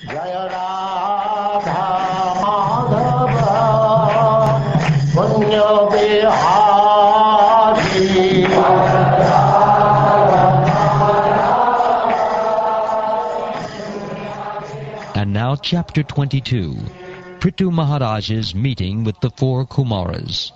Jaya Radha Madhava Punya Vihari. And now chapter 22, Prthu Maharaja's meeting with the four Kumaras.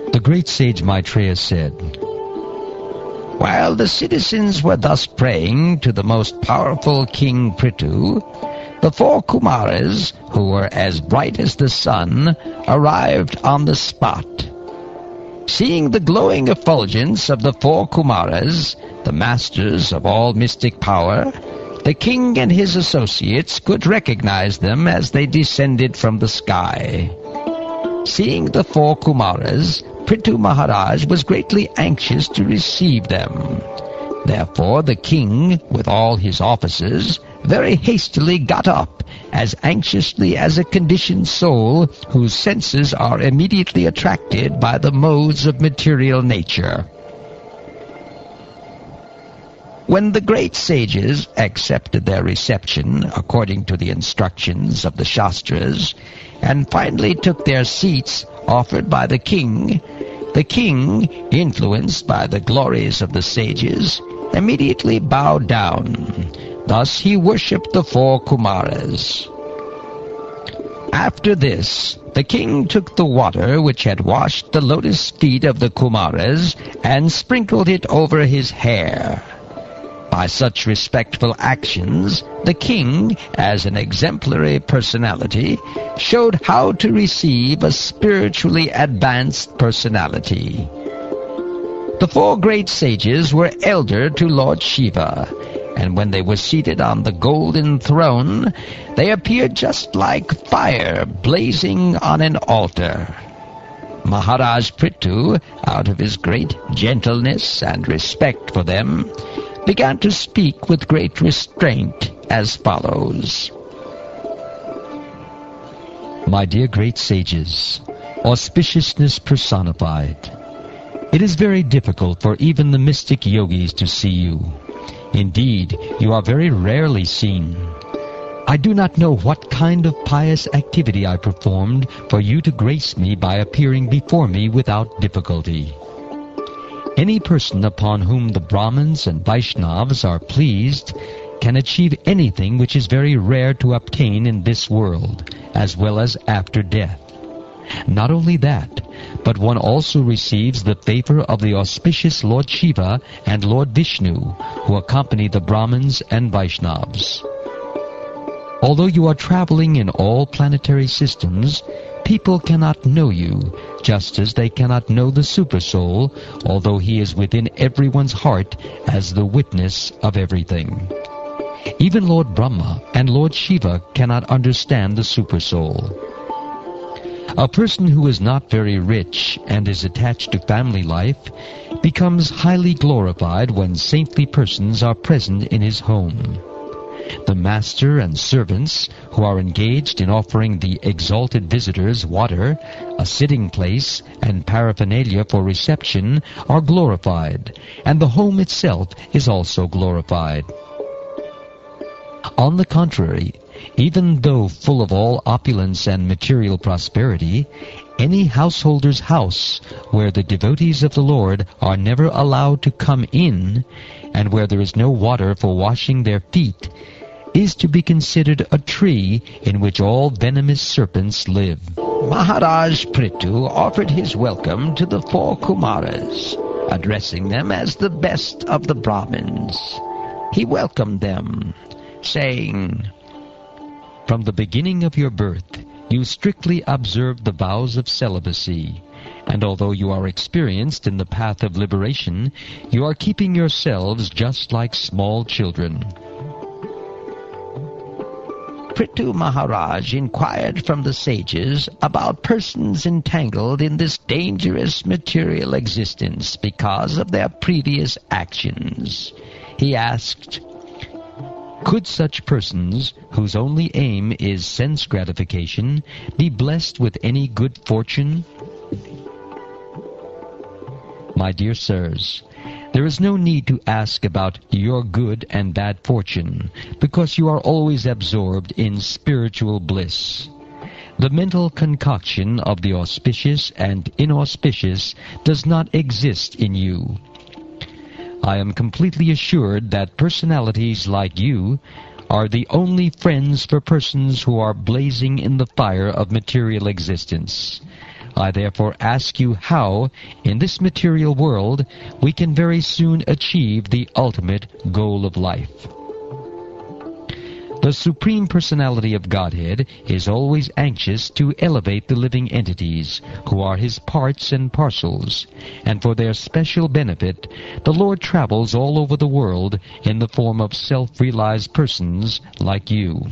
The great sage Maitreya said, "While the citizens were thus praying to the most powerful King Prthu, the four Kumaras, who were as bright as the sun, arrived on the spot. Seeing the glowing effulgence of the four Kumaras, the masters of all mystic power, the king and his associates could recognize them as they descended from the sky. Seeing the four Kumaras, Prthu Maharaj was greatly anxious to receive them. Therefore the king, with all his officers, very hastily got up, as anxiously as a conditioned soul whose senses are immediately attracted by the modes of material nature. When the great sages accepted their reception according to the instructions of the Shastras, and finally took their seats offered by the king, influenced by the glories of the sages, immediately bowed down. Thus he worshipped the four Kumaras. After this, the king took the water which had washed the lotus feet of the Kumaras and sprinkled it over his hair. By such respectful actions, the king, as an exemplary personality, showed how to receive a spiritually advanced personality. The four great sages were elder to Lord Shiva, and when they were seated on the golden throne, they appeared just like fire blazing on an altar. Maharaj Prthu, out of his great gentleness and respect for them, began to speak with great restraint as follows. My dear great sages, auspiciousness personified, it is very difficult for even the mystic yogis to see you. Indeed, you are very rarely seen. I do not know what kind of pious activity I performed for you to grace me by appearing before me without difficulty. Any person upon whom the Brahmins and Vaishnavas are pleased can achieve anything which is very rare to obtain in this world, as well as after death. Not only that, but one also receives the favor of the auspicious Lord Shiva and Lord Vishnu, who accompany the Brahmins and Vaishnavas. Although you are traveling in all planetary systems, people cannot know you, just as they cannot know the Supersoul, although he is within everyone's heart as the witness of everything. Even Lord Brahma and Lord Shiva cannot understand the Supersoul. A person who is not very rich and is attached to family life becomes highly glorified when saintly persons are present in his home. The master and servants who are engaged in offering the exalted visitors water, a sitting place, and paraphernalia for reception are glorified, and the home itself is also glorified. On the contrary, even though full of all opulence and material prosperity, any householder's house where the devotees of the Lord are never allowed to come in, and where there is no water for washing their feet, is to be considered a tree in which all venomous serpents live. Maharaj Prthu offered his welcome to the four Kumaras, addressing them as the best of the Brahmins. He welcomed them, saying, "From the beginning of your birth, you strictly observed the vows of celibacy, And although you are experienced in the path of liberation, you are keeping yourselves just like small children. Prthu Maharaj inquired from the sages about persons entangled in this dangerous material existence because of their previous actions. He asked, could such persons, whose only aim is sense gratification, be blessed with any good fortune? My dear sirs, there is no need to ask about your good and bad fortune, because you are always absorbed in spiritual bliss. The mental concoction of the auspicious and inauspicious does not exist in you. I am completely assured that personalities like you are the only friends for persons who are blazing in the fire of material existence. I therefore ask you how, in this material world, we can very soon achieve the ultimate goal of life. The Supreme Personality of Godhead is always anxious to elevate the living entities, who are His parts and parcels, and for their special benefit, the Lord travels all over the world in the form of self-realized persons like you.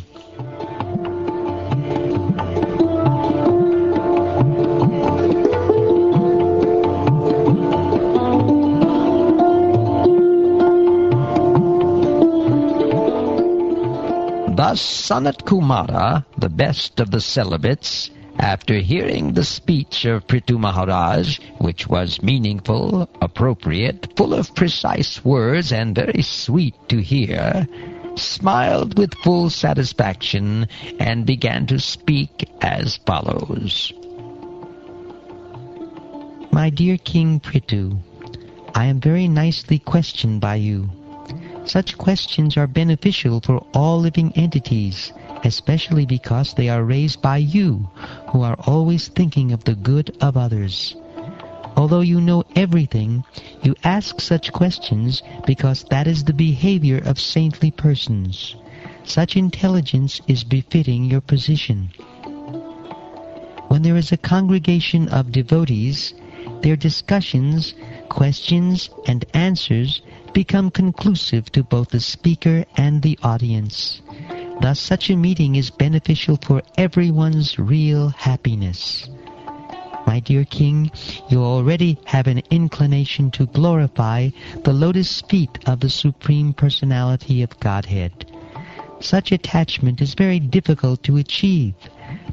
Thus Sanat Kumara, the best of the celibates, after hearing the speech of Prthu Maharaj, which was meaningful, appropriate, full of precise words and very sweet to hear, smiled with full satisfaction and began to speak as follows. My dear King Prthu, I am very nicely questioned by you. Such questions are beneficial for all living entities, especially because they are raised by you, who are always thinking of the good of others. Although you know everything, you ask such questions because that is the behavior of saintly persons. Such intelligence is befitting your position. When there is a congregation of devotees, their discussions, questions, and answers become conclusive to both the speaker and the audience. Thus such a meeting is beneficial for everyone's real happiness. My dear King, you already have an inclination to glorify the lotus feet of the Supreme Personality of Godhead. Such attachment is very difficult to achieve,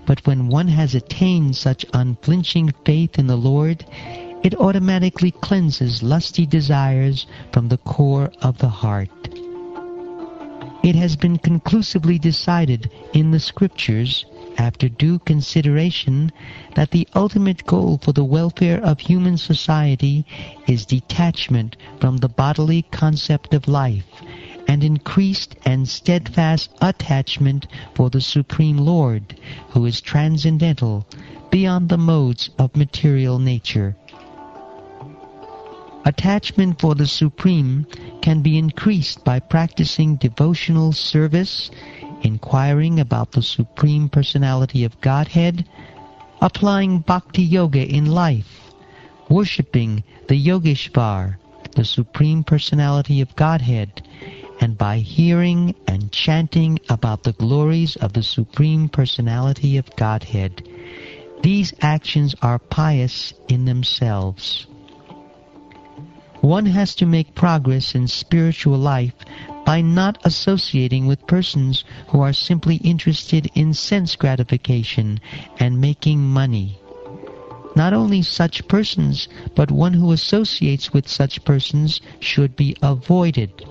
but when one has attained such unflinching faith in the Lord, it automatically cleanses lusty desires from the core of the heart. It has been conclusively decided in the Scriptures, after due consideration, that the ultimate goal for the welfare of human society is detachment from the bodily concept of life, and increased and steadfast attachment for the Supreme Lord, who is transcendental, beyond the modes of material nature. Attachment for the Supreme can be increased by practicing devotional service, inquiring about the Supreme Personality of Godhead, applying Bhakti Yoga in life, worshipping the Yogeshvar, the Supreme Personality of Godhead, and by hearing and chanting about the glories of the Supreme Personality of Godhead. These actions are pious in themselves. One has to make progress in spiritual life by not associating with persons who are simply interested in sense gratification and making money. Not only such persons, but one who associates with such persons should be avoided.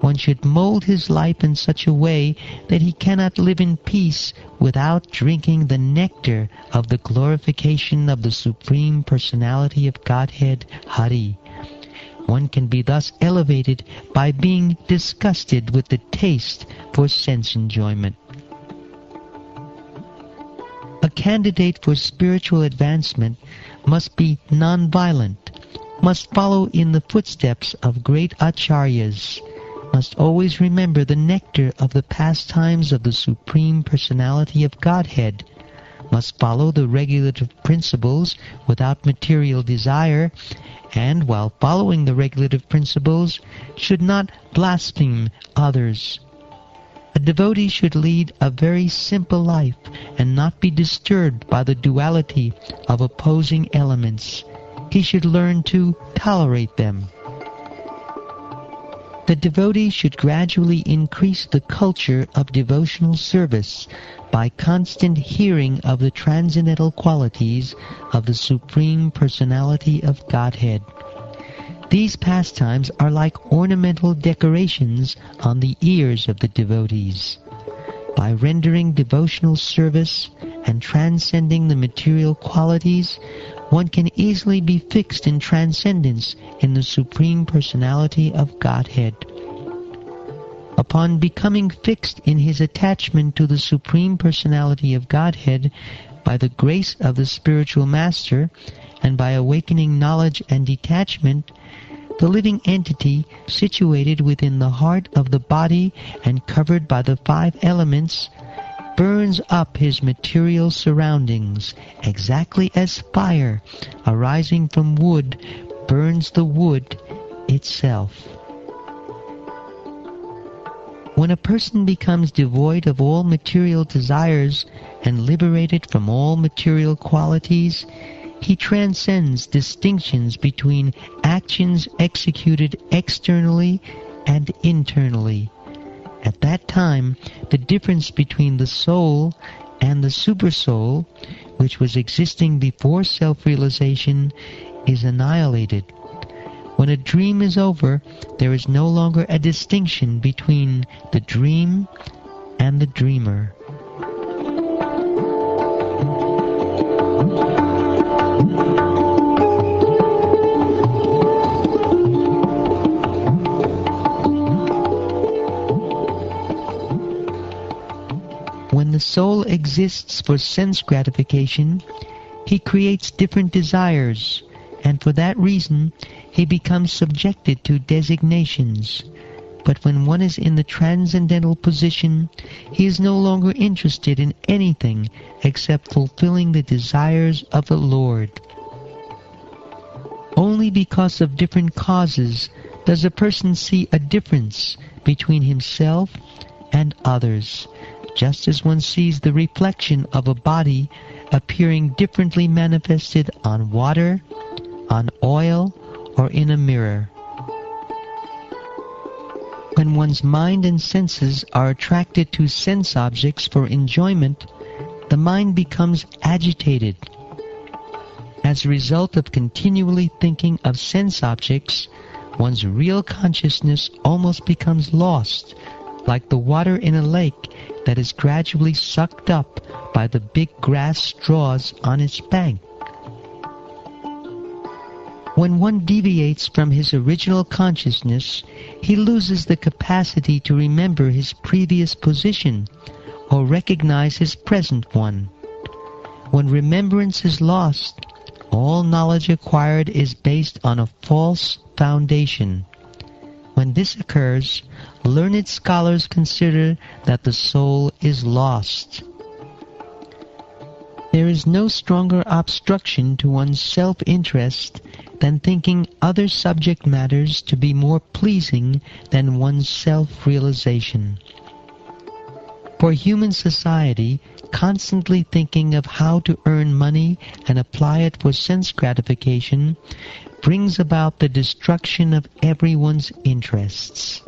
One should mold his life in such a way that he cannot live in peace without drinking the nectar of the glorification of the Supreme Personality of Godhead, Hari. One can be thus elevated by being disgusted with the taste for sense enjoyment. A candidate for spiritual advancement must be non-violent, must follow in the footsteps of great acharyas, must always remember the nectar of the pastimes of the Supreme Personality of Godhead, must follow the regulative principles without material desire, and while following the regulative principles should not blaspheme others. A devotee should lead a very simple life and not be disturbed by the duality of opposing elements. He should learn to tolerate them. The devotee should gradually increase the culture of devotional service by constant hearing of the transcendental qualities of the Supreme Personality of Godhead. These pastimes are like ornamental decorations on the ears of the devotees. By rendering devotional service and transcending the material qualities, one can easily be fixed in transcendence in the Supreme Personality of Godhead. Upon becoming fixed in his attachment to the Supreme Personality of Godhead by the grace of the spiritual master and by awakening knowledge and detachment, the living entity situated within the heart of the body and covered by the 5 elements burns up his material surroundings, exactly as fire arising from wood burns the wood itself. When a person becomes devoid of all material desires and liberated from all material qualities, he transcends distinctions between actions executed externally and internally. At that time, the difference between the soul and the supersoul, which was existing before self-realization, is annihilated. When a dream is over, there is no longer a distinction between the dream and the dreamer. When the soul exists for sense gratification, he creates different desires, and for that reason he becomes subjected to designations. But when one is in the transcendental position, he is no longer interested in anything except fulfilling the desires of the Lord. Only because of different causes does a person see a difference between himself and others, just as one sees the reflection of a body appearing differently manifested on water, on oil, or in a mirror. When one's mind and senses are attracted to sense objects for enjoyment, the mind becomes agitated. As a result of continually thinking of sense objects, one's real consciousness almost becomes lost, like the water in a lake that is gradually sucked up by the big grass straws on its bank. When one deviates from his original consciousness, he loses the capacity to remember his previous position or recognize his present one. When remembrance is lost, all knowledge acquired is based on a false foundation. When this occurs, learned scholars consider that the soul is lost. There is no stronger obstruction to one's self-interest than thinking other subject matters to be more pleasing than one's self-realization. For human society, constantly thinking of how to earn money and apply it for sense gratification brings about the destruction of everyone's interests.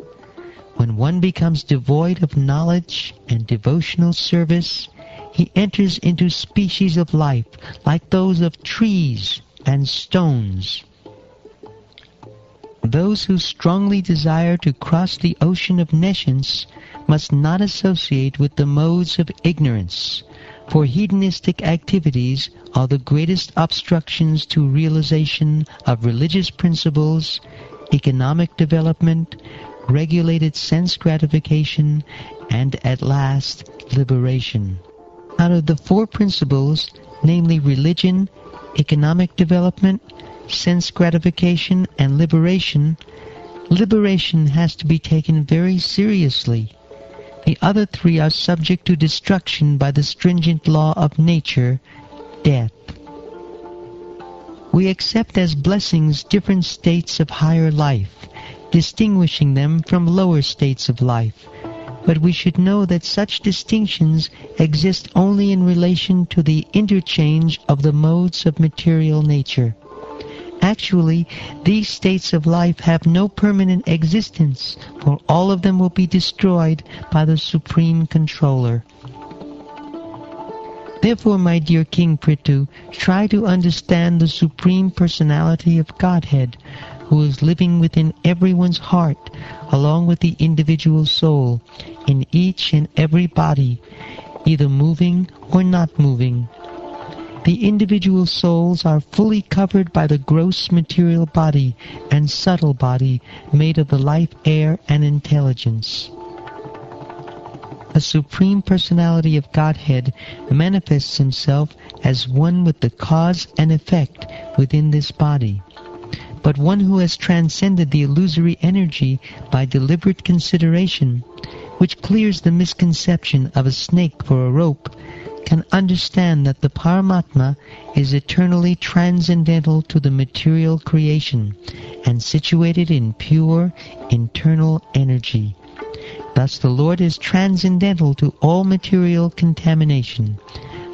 When one becomes devoid of knowledge and devotional service, he enters into species of life like those of trees and stones. Those who strongly desire to cross the ocean of nescience must not associate with the modes of ignorance, for hedonistic activities are the greatest obstructions to realization of religious principles, economic development, regulated sense gratification, and at last, liberation. Out of the 4 principles, namely religion, economic development, sense gratification, and liberation, liberation has to be taken very seriously. The other three are subject to destruction by the stringent law of nature, death. We accept as blessings different states of higher life, distinguishing them from lower states of life. But we should know that such distinctions exist only in relation to the interchange of the modes of material nature. Actually, these states of life have no permanent existence, for all of them will be destroyed by the Supreme Controller. Therefore, my dear King Prthu, try to understand the Supreme Personality of Godhead, who is living within everyone's heart, along with the individual soul, in each and every body, either moving or not moving. The individual souls are fully covered by the gross material body and subtle body made of the life air and intelligence. The Supreme Personality of Godhead manifests himself as one with the cause and effect within this body. But one who has transcended the illusory energy by deliberate consideration, which clears the misconception of a snake for a rope, can understand that the Paramatma is eternally transcendental to the material creation and situated in pure internal energy. Thus the Lord is transcendental to all material contamination.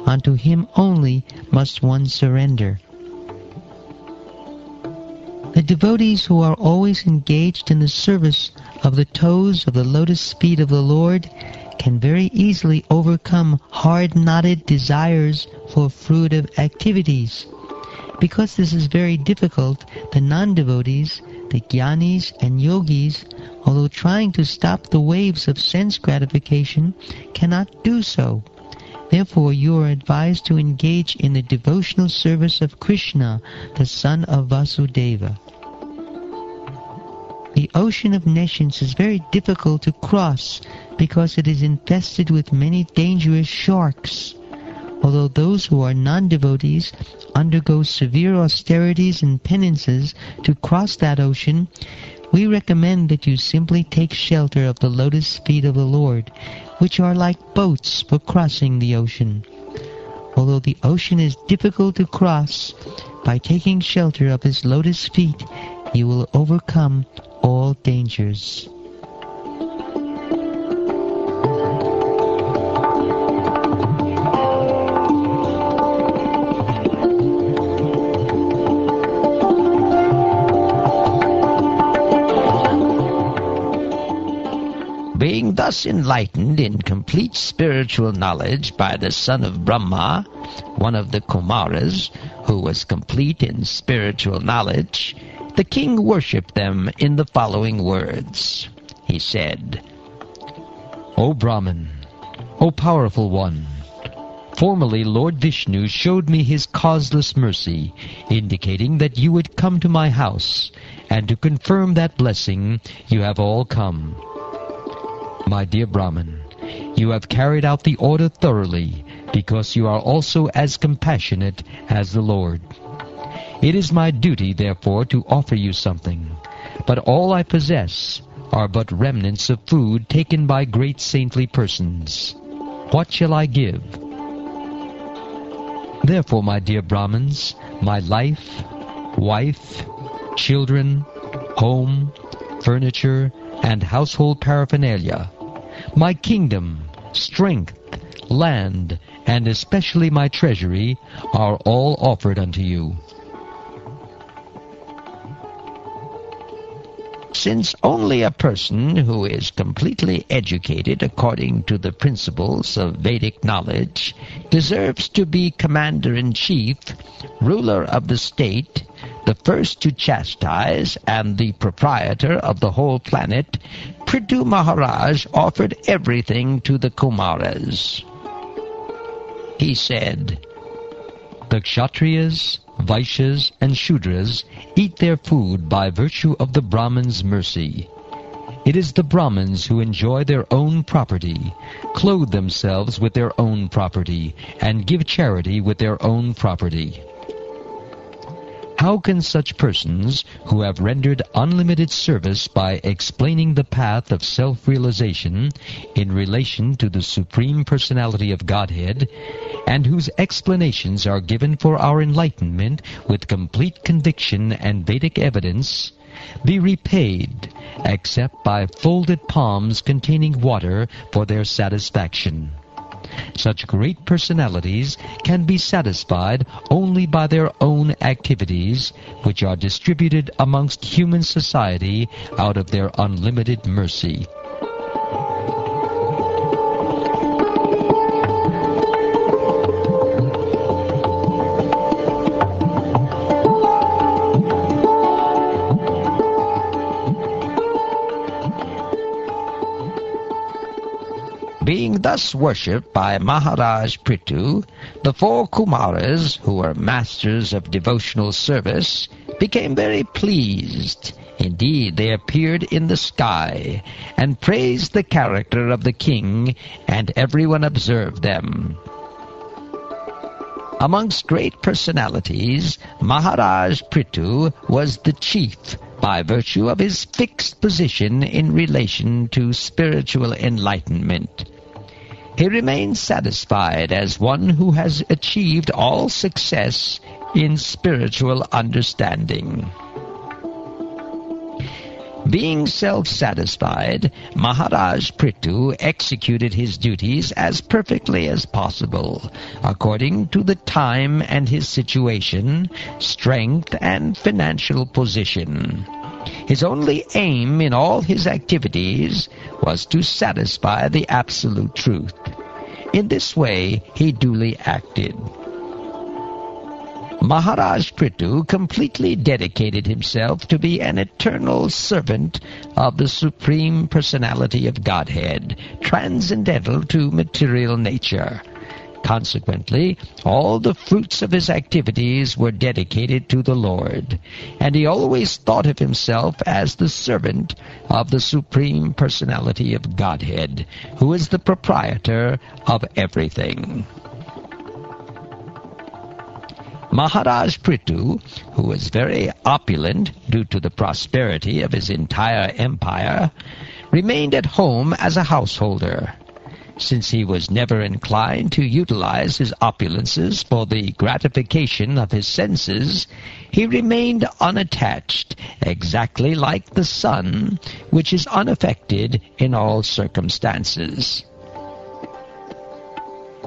Unto him only must one surrender. The devotees who are always engaged in the service of the toes of the lotus feet of the Lord can very easily overcome hard-knotted desires for fruitive activities. Because this is very difficult, the non-devotees, the jnanis and yogis, although trying to stop the waves of sense gratification, cannot do so. Therefore you are advised to engage in the devotional service of Krishna, the son of Vasudeva. The ocean of nescience is very difficult to cross because it is infested with many dangerous sharks. Although those who are non-devotees undergo severe austerities and penances to cross that ocean, we recommend that you simply take shelter of the lotus feet of the Lord, which are like boats for crossing the ocean. Although the ocean is difficult to cross, by taking shelter of his lotus feet, you will overcome all dangers. Being thus enlightened in complete spiritual knowledge by the son of Brahma, one of the Kumaras, who was complete in spiritual knowledge, the king worshipped them in the following words. He said, O Brahman, O powerful one, formerly Lord Vishnu showed me his causeless mercy, indicating that you would come to my house, and to confirm that blessing you have all come. My dear Brahman, you have carried out the order thoroughly, because you are also as compassionate as the Lord. It is my duty, therefore, to offer you something, but all I possess are but remnants of food taken by great saintly persons. What shall I give? Therefore, my dear Brahmins, my life, wife, children, home, furniture, and household paraphernalia, my kingdom, strength, land, and especially my treasury are all offered unto you. Since only a person who is completely educated according to the principles of Vedic knowledge deserves to be commander-in-chief, ruler of the state, the first to chastise, and the proprietor of the whole planet, Prthu Maharaj offered everything to the Kumaras. He said, The Kshatriyas, Vaishyas, and Shudras eat their food by virtue of the Brahmins' mercy. It is the Brahmins who enjoy their own property, clothe themselves with their own property, and give charity with their own property. How can such persons, who have rendered unlimited service by explaining the path of self-realization in relation to the Supreme Personality of Godhead, and whose explanations are given for our enlightenment with complete conviction and Vedic evidence, be repaid except by folded palms containing water for their satisfaction? Such great personalities can be satisfied only by their own activities, which are distributed amongst human society out of their unlimited mercy. Being thus worshipped by Maharaj Prthu, the 4 Kumaras, who were masters of devotional service, became very pleased. Indeed, they appeared in the sky and praised the character of the king, and everyone observed them. Amongst great personalities, Maharaj Prthu was the chief, by virtue of his fixed position in relation to spiritual enlightenment. He remains satisfied as one who has achieved all success in spiritual understanding. Being self-satisfied, Maharaj Prthu executed his duties as perfectly as possible, according to the time and his situation, strength and financial position. His only aim in all his activities was to satisfy the absolute truth. In this way, he duly acted. Maharaj Prthu completely dedicated himself to be an eternal servant of the Supreme Personality of Godhead, transcendental to material nature. Consequently, all the fruits of his activities were dedicated to the Lord, and he always thought of himself as the servant of the Supreme Personality of Godhead, who is the proprietor of everything. Maharaj Prthu, who was very opulent due to the prosperity of his entire empire, remained at home as a householder. Since he was never inclined to utilize his opulences for the gratification of his senses, he remained unattached, exactly like the sun, which is unaffected in all circumstances.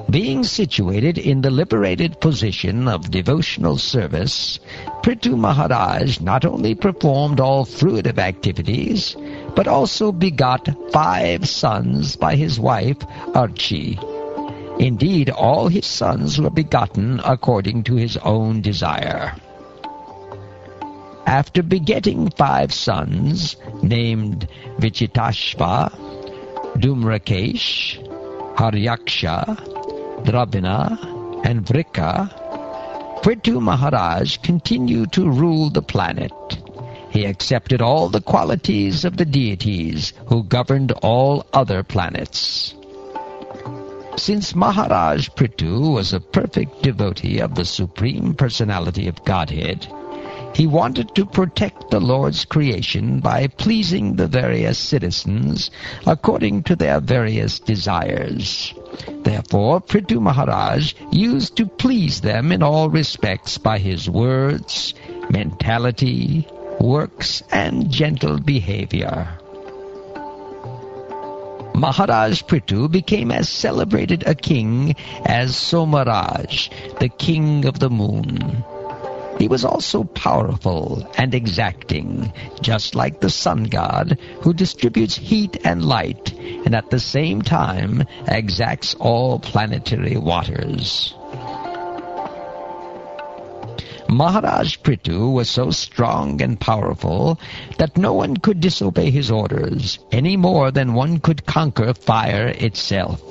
Being situated in the liberated position of devotional service, Prthu Maharaj not only performed all fruitive activities, but also begot 5 sons by his wife Archi. Indeed, all his sons were begotten according to his own desire. After begetting 5 sons, named Vichitashva, Dhumrakesh, Haryaksha, Drabina, and Vrika, Prthu Maharaj continued to rule the planet. He accepted all the qualities of the deities who governed all other planets. Since Maharaj Prthu was a perfect devotee of the Supreme Personality of Godhead, he wanted to protect the Lord's creation by pleasing the various citizens according to their various desires. Therefore, Prthu Maharaj used to please them in all respects by his words, mentality, works, and gentle behavior. Maharaj Prthu became as celebrated a king as Somaraj, the king of the moon. He was also powerful and exacting, just like the sun god, who distributes heat and light, and at the same time exacts all planetary waters. Maharaj Prthu was so strong and powerful that no one could disobey his orders, any more than one could conquer fire itself.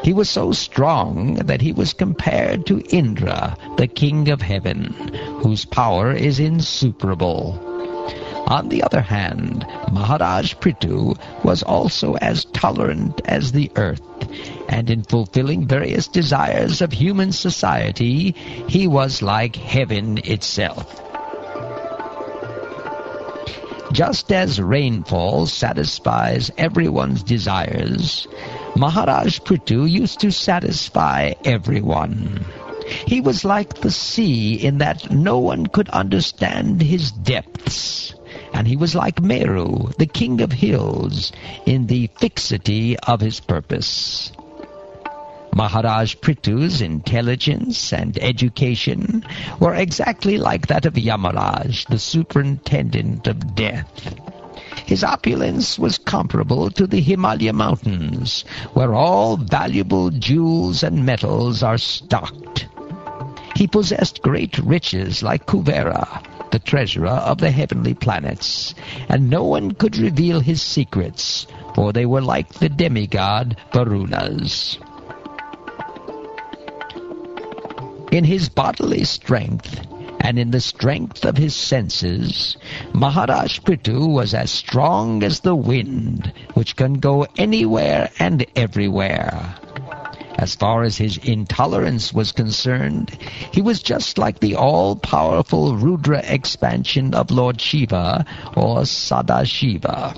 He was so strong that he was compared to Indra, the king of heaven, whose power is insuperable. On the other hand, Maharaj Prthu was also as tolerant as the earth, and in fulfilling various desires of human society, he was like heaven itself. Just as rainfall satisfies everyone's desires, Maharaj Prthu used to satisfy everyone. He was like the sea in that no one could understand his depths. And he was like Meru, the king of hills, in the fixity of his purpose. Maharaj Prithu's intelligence and education were exactly like that of Yamaraj, the superintendent of death. His opulence was comparable to the Himalaya mountains, where all valuable jewels and metals are stocked. He possessed great riches like Kuvera, the treasurer of the heavenly planets, and no one could reveal his secrets, for they were like the demigod Varunas. In his bodily strength, and in the strength of his senses, Maharaj Prthu was as strong as the wind, which can go anywhere and everywhere. As far as his intolerance was concerned, he was just like the all-powerful Rudra expansion of Lord Shiva or Sadashiva.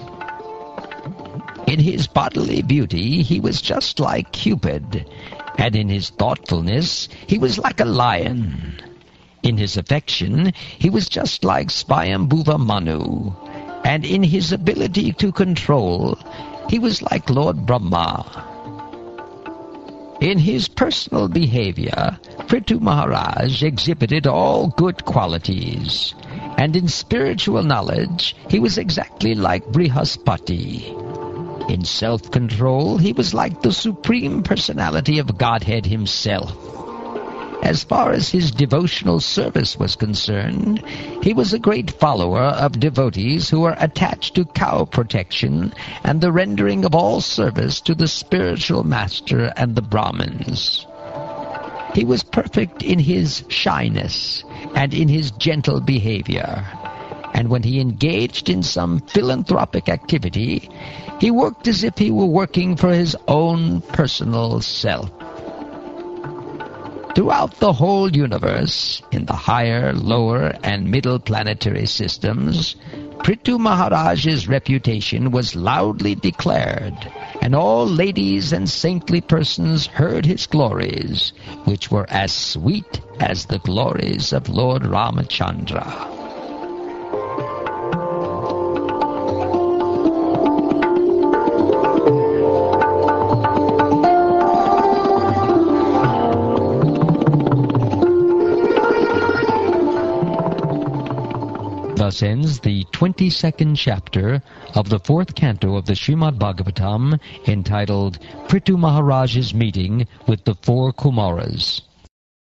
In his bodily beauty, he was just like Cupid, and in his thoughtfulness, he was like a lion. In his affection, he was just like Swayambhuva Manu, and in his ability to control, he was like Lord Brahma. In his personal behavior, Prthu Maharaj exhibited all good qualities, and in spiritual knowledge, he was exactly like Brihaspati. In self-control, he was like the Supreme Personality of Godhead himself. As far as his devotional service was concerned, he was a great follower of devotees who were attached to cow protection and the rendering of all service to the spiritual master and the Brahmins. He was perfect in his shyness and in his gentle behavior, and when he engaged in some philanthropic activity, he worked as if he were working for his own personal self. Throughout the whole universe, in the higher, lower, and middle planetary systems, Prthu Maharaj's reputation was loudly declared, and all ladies and saintly persons heard his glories, which were as sweet as the glories of Lord Ramachandra. Thus ends the 22nd chapter of the 4th canto of the Srimad Bhagavatam, entitled Prthu Maharaj's Meeting with the 4 Kumaras.